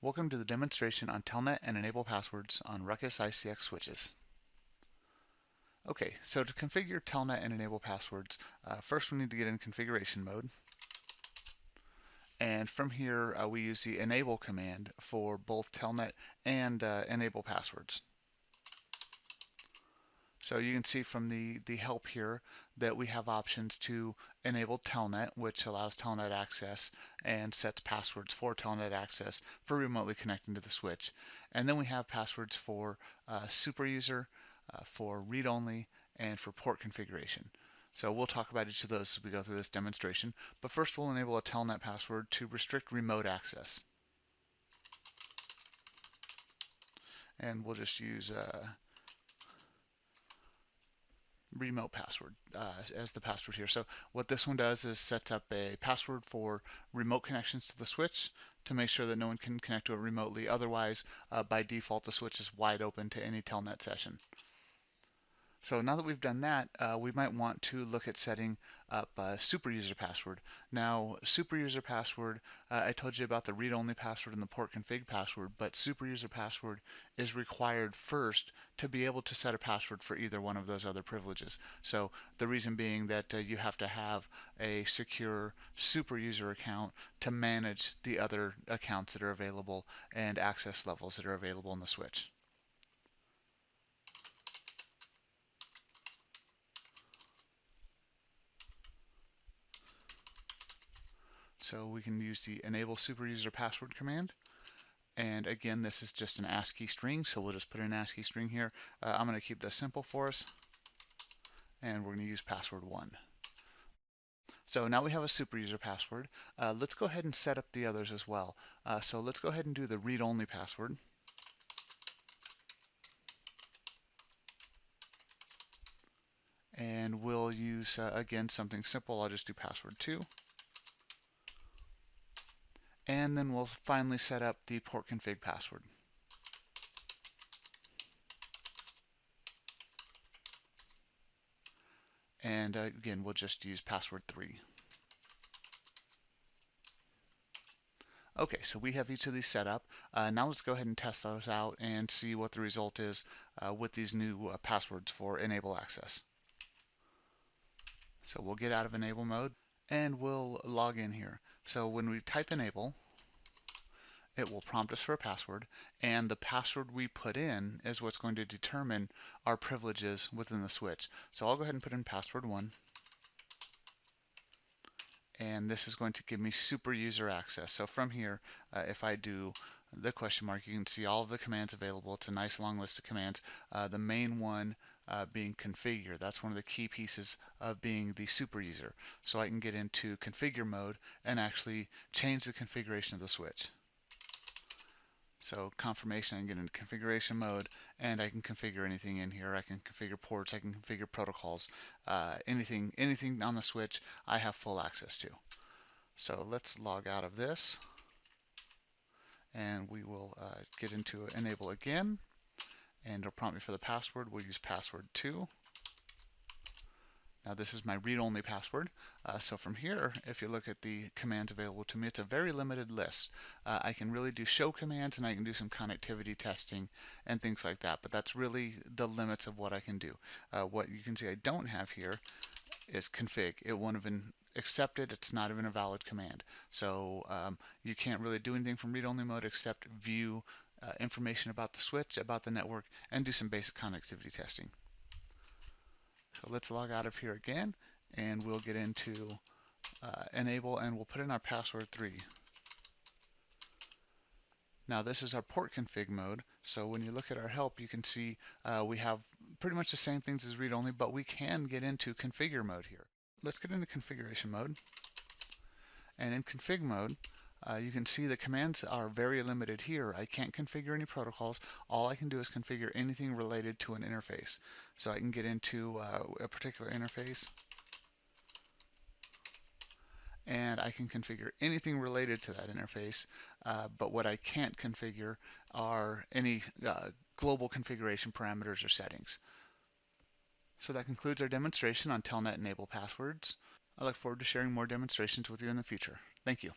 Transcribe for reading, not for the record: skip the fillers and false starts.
Welcome to the demonstration on Telnet and enable passwords on Ruckus ICX switches. Okay, so to configure Telnet and enable passwords, first we need to get in configuration mode. And from here, we use the enable command for both Telnet and enable passwords. So you can see from the help here that we have options to enable Telnet, which allows Telnet access and sets passwords for Telnet access for remotely connecting to the switch. And then we have passwords for super user, for read-only, and for port configuration. So we'll talk about each of those as we go through this demonstration. But first we'll enable a Telnet password to restrict remote access. And we'll just use remote password as the password here. So what this one does is sets up a password for remote connections to the switch to make sure that no one can connect to it remotely. Otherwise, by default, the switch is wide open to any Telnet session. So now that we've done that, we might want to look at setting up a super user password. Now, super user password, I told you about the read-only password and the port config password, but super user password is required first to be able to set a password for either one of those other privileges. So the reason being that you have to have a secure super user account to manage the other accounts that are available and access levels that are available in the switch. So we can use the enable super user password command. And again, this is just an ASCII string, so we'll just put an ASCII string here. I'm going to keep this simple for us, and we're going to use password 1. So now we have a super user password. Let's go ahead and set up the others as well. So let's go ahead and do the read-only password. And we'll use, again, something simple. I'll just do password 2. And then we'll finally set up the port config password. And again, we'll just use password 3. Okay, so we have each of these set up. Now let's go ahead and test those out and see what the result is with these new passwords for enable access. So we'll get out of enable mode and we'll log in here. So when we type enable, it will prompt us for a password, and the password we put in is what's going to determine our privileges within the switch. So I'll go ahead and put in password 1. And this is going to give me super user access. So from here, if I do the question mark, you can see all of the commands available. It's a nice long list of commands. The main one being configure. That's one of the key pieces of being the super user. So I can get into configure mode and actually change the configuration of the switch. So confirmation, I can get into configuration mode, and I can configure anything in here. I can configure ports, I can configure protocols, anything on the switch I have full access to. So let's log out of this, and we will get into enable again, and it'll prompt me for the password. We'll use password 2. Now this is my read-only password. So from here, if you look at the commands available to me, it's a very limited list. I can really do show commands, and I can do some connectivity testing and things like that, but that's really the limits of what I can do. What you can see I don't have here is config. It won't have been accepted. It's not even a valid command. So you can't really do anything from read-only mode except view information about the switch, about the network, and do some basic connectivity testing. So let's log out of here again, and we'll get into enable, and we'll put in our password 3. Now this is our port config mode, so when you look at our help, you can see we have pretty much the same things as read-only, but we can get into configure mode here. Let's get into configuration mode, and in config mode, you can see the commands are very limited here. I can't configure any protocols. All I can do is configure anything related to an interface. So I can get into a particular interface, and I can configure anything related to that interface, but what I can't configure are any global configuration parameters or settings. So that concludes our demonstration on Telnet enable passwords. I look forward to sharing more demonstrations with you in the future. Thank you.